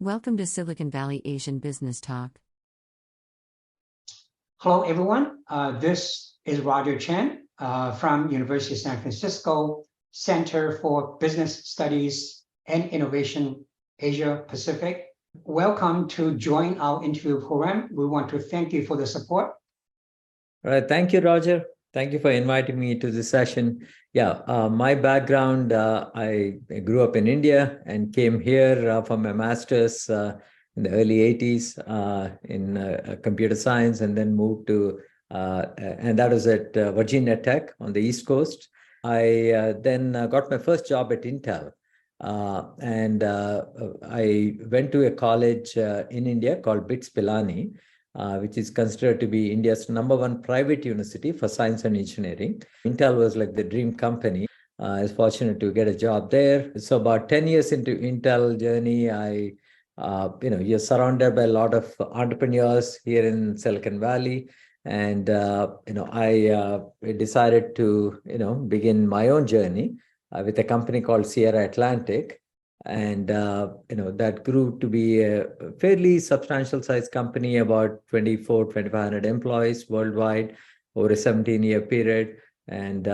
Welcome to Silicon Valley Asian Business Talk. Hello, everyone. This is Roger Chen from University of San Francisco Center for Business Studies and Innovation, Asia Pacific. Welcome to join our interview program. We want to thank you for the support. All right. Thank you, Roger. Thank you for inviting me to this session. My background, I grew up in India and came here for my master's in the early 80s in computer science, and then moved to, and that was at Virginia Tech on the East Coast. I then got my first job at Intel. I went to a college in India called BITS Pilani, which is considered to be India's #1 private university for science and engineering. Intel was like the dream company. I was fortunate to get a job there. So about 10 years into Intel journey, you're surrounded by a lot of entrepreneurs here in Silicon Valley. And, I decided to, begin my own journey with a company called Sierra Atlantic. And, that grew to be a fairly substantial size company, about 2,500 employees worldwide over a 17-year period. And,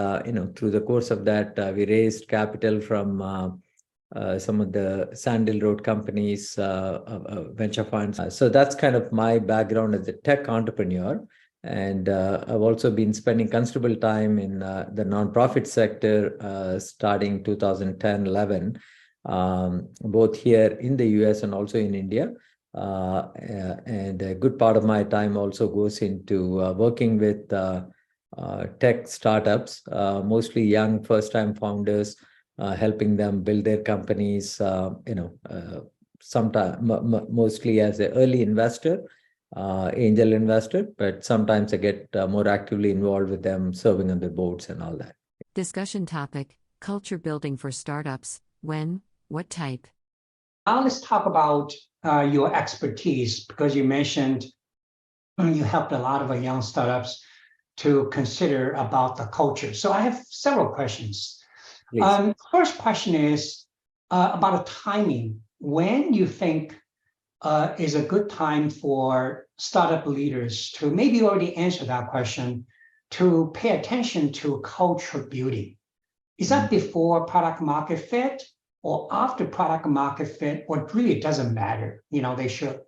through the course of that, we raised capital from some of the Sandal Road companies, venture funds. So that's kind of my background as a tech entrepreneur. And I've also been spending considerable time in the nonprofit sector starting 2010-11. Both here in the US and also in India. And a good part of my time also goes into working with tech startups, mostly young first-time founders, helping them build their companies, mostly as an early investor, angel investor, but sometimes I get more actively involved with them, serving on the boards and all that. Discussion topic: culture building for startups. When? What type? Now let's talk about your expertise, because you mentioned you helped a lot of young startups to consider about the culture. So I have several questions. First question is about a timing. When you think is a good time for startup leaders to, maybe you already answered that question, to pay attention to culture building? Is that before product market fit, or after product market fit, or really doesn't matter? They should,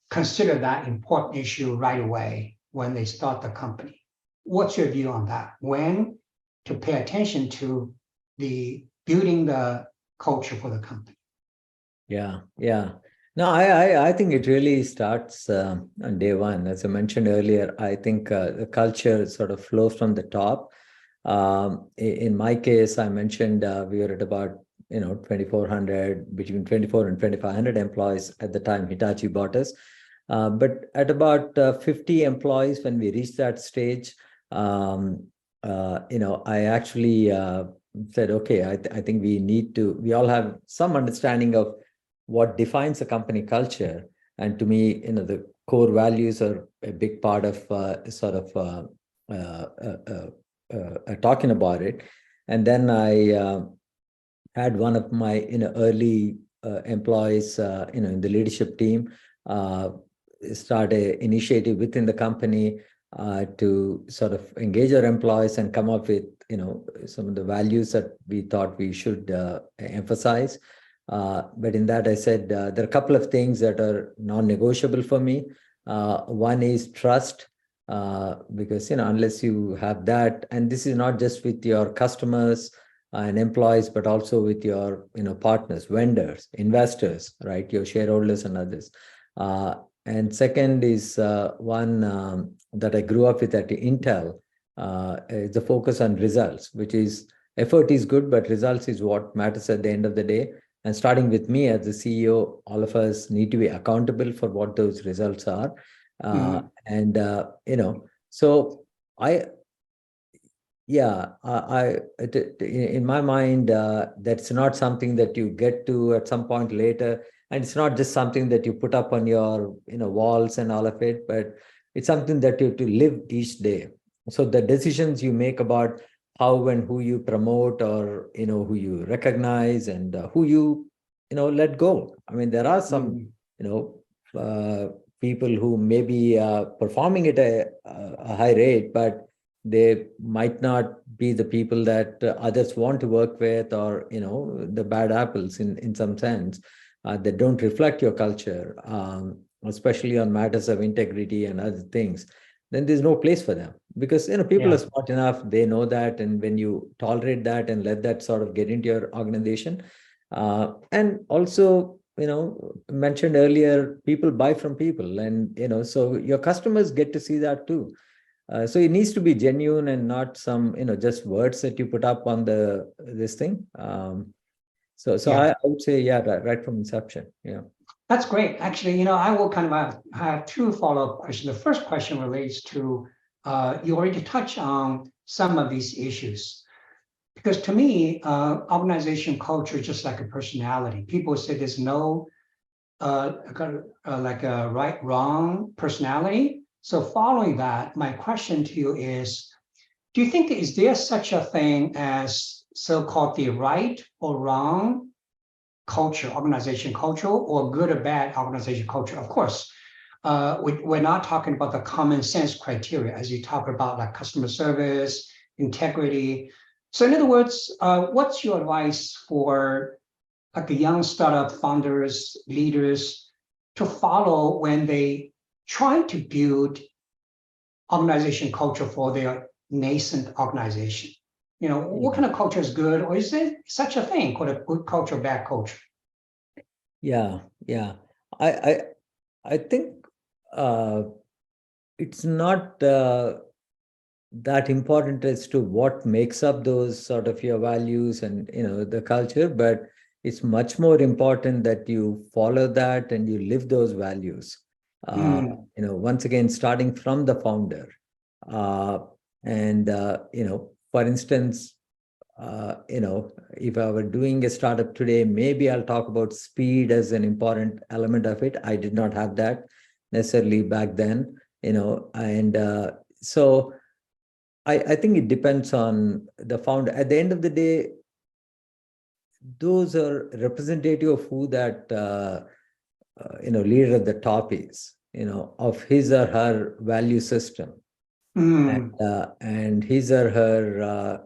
consider that important issue right away when they start the company. What's your view on that? When to pay attention to the building the culture for the company? Yeah. No, I think it really starts on day one. As I mentioned earlier, I think the culture sort of flows from the top. In my case, I mentioned we were at about 2,400, between 24 and 2,500 employees at the time Hitachi bought us. But at about 50 employees, when we reached that stage, I actually said, okay, I think we all have some understanding of what defines a company culture. And to me, the core values are a big part of talking about it. And then I had one of my early employees in the leadership team start an initiative within the company to sort of engage our employees and come up with some of the values that we thought we should emphasize. But in that, I said there are a couple of things that are non-negotiable for me. One is trust, because unless you have that, and this is not just with your customers and employees, but also with your partners, vendors, investors, right? Your shareholders and others. And second is one that I grew up with at Intel, is the focus on results, which is effort is good, but results is what matters at the end of the day. And starting with me as the CEO, all of us need to be accountable for what those results are. So in my mind, that's not something that you get to at some point later. And it's not just something that you put up on your walls and all of it, but it's something that you have to live each day. So the decisions you make about how and who you promote, or who you recognize, and who you let go. I mean, there are some, Mm. people who may be performing at a high rate, but they might not be the people that others want to work with, or, the bad apples in some sense, that don't reflect your culture, especially on matters of integrity and other things. Then there's no place for them, because, people Yeah. are smart enough, they know that. And when you tolerate that and let that sort of get into your organization, and also, mentioned earlier, people buy from people, and, so your customers get to see that too. So it needs to be genuine and not some, just words that you put up on this thing. So Yeah. I would say, yeah, right from inception. Yeah. That's great. Actually, I will kind of have two follow-up questions. The first question relates to you already touched on some of these issues. Because to me, organization culture is just like a personality. People say there's no like a right, wrong personality. So following that, my question to you is, do you think is there such a thing as so-called the right or wrong culture, organization culture, or good or bad organization culture? Of course, we're not talking about the common sense criteria as you talk about like customer service, integrity. So in other words, what's your advice for like the young startup founders, leaders to follow when they try to build organization culture for their nascent organization? What kind of culture is good, or is there such a thing called a good culture, bad culture? Yeah. Yeah. I think it's not that important as to what makes up those sort of your values and, the culture, but it's much more important that you follow that and you live those values. Once again, starting from the founder. And for instance, if I were doing a startup today, maybe I'll talk about speed as an important element of it. I did not have that necessarily back then, and so I think it depends on the founder. At the end of the day, those are representative of who that leader at the top is, of his or her value system, and his or her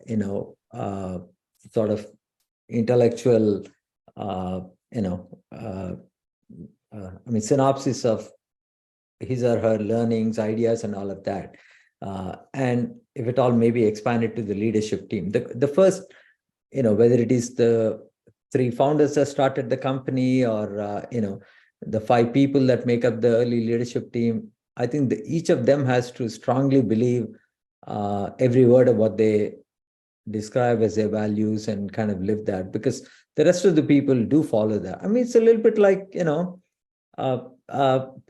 sort of intellectual synopsis of his or her learnings, ideas, and all of that. And if at all, maybe expand it to the leadership team. The first, whether it is the three founders that started the company, or the five people that make up the early leadership team, I think each of them has to strongly believe every word of what they describe as their values and kind of live that, because the rest of the people do follow that. I mean, it's a little bit like,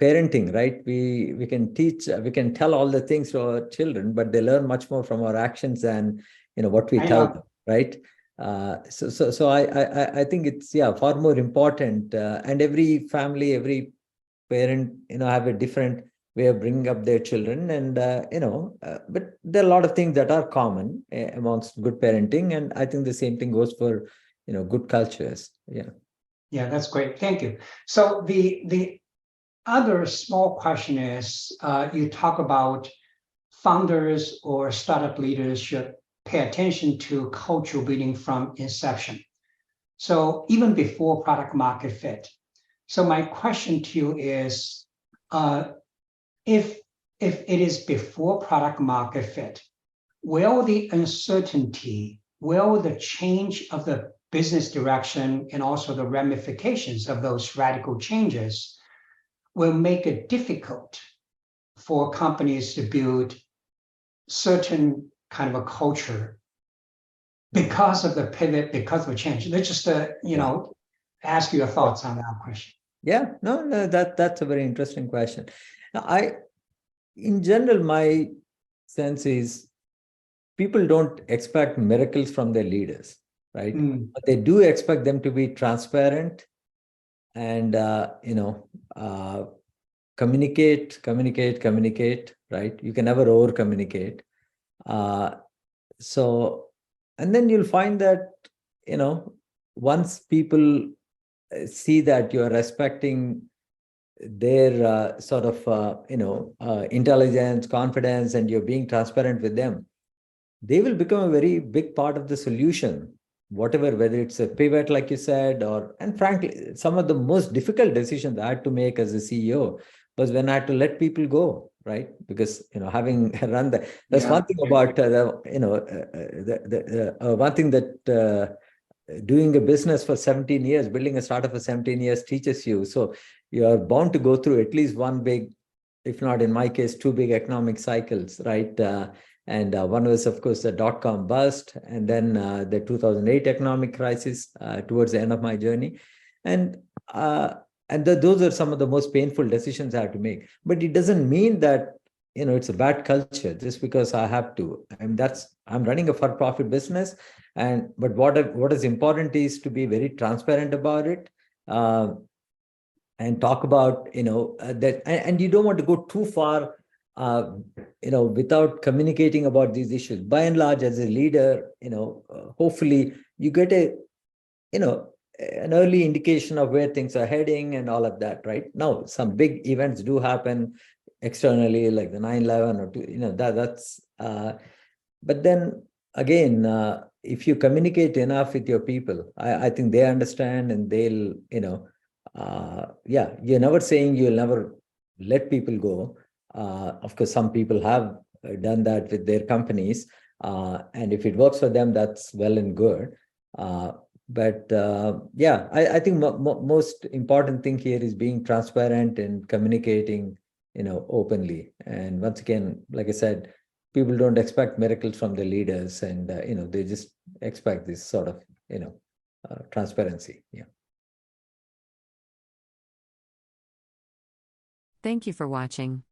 parenting, right? We can teach, we can tell all the things to our children, but they learn much more from our actions than, what we tell them, right? So I think it's, far more important. And every family, every parent, have a different way of bringing up their children, and but there are a lot of things that are common amongst good parenting, and I think the same thing goes for good cultures. Yeah, that's great. Thank you. So the other small question is, you talk about founders or startup leaders should pay attention to cultural building from inception. So even before product market fit. So my question to you is, if it is before product market fit, will the uncertainty, will the change of the business direction and also the ramifications of those radical changes will make it difficult for companies to build certain kind of a culture because of the pivot, because of the change? Let's just, ask your thoughts on that question. Yeah, no, that's a very interesting question. In general, my sense is people don't expect miracles from their leaders, right? But they do expect them to be transparent and, communicate, right? You can never over communicate. So, and then you'll find that, once people see that you're respecting their intelligence, confidence, and you're being transparent with them, they will become a very big part of the solution. Whatever, whether it's a pivot, like you said, and frankly, some of the most difficult decisions I had to make as a CEO was when I had to let people go, right? Because, having run that's one thing about, one thing that doing a business for 17 years, building a startup for 17 years teaches you. So you're bound to go through at least one big, if not in my case, two big economic cycles, right? And one was, of course, the dot-com bust, and then the 2008 economic crisis towards the end of my journey. And those are some of the most painful decisions I had to make. But it doesn't mean that, it's a bad culture just because I have to. I'm running a for-profit business. But what is important is to be very transparent about it. And talk about, that, and you don't want to go too far, without communicating about these issues. By and large, as a leader, hopefully you get an early indication of where things are heading and all of that, right? Now, some big events do happen externally, like the 9/11 or that's. But then again, if you communicate enough with your people, I think they understand, and they'll, you're never saying you'll never let people go. Of course, some people have done that with their companies. And if it works for them, that's well and good. I think most important thing here is being transparent and communicating, openly. And once again, like I said, people don't expect miracles from the leaders, and they just expect this sort of transparency. Yeah. Thank you for watching.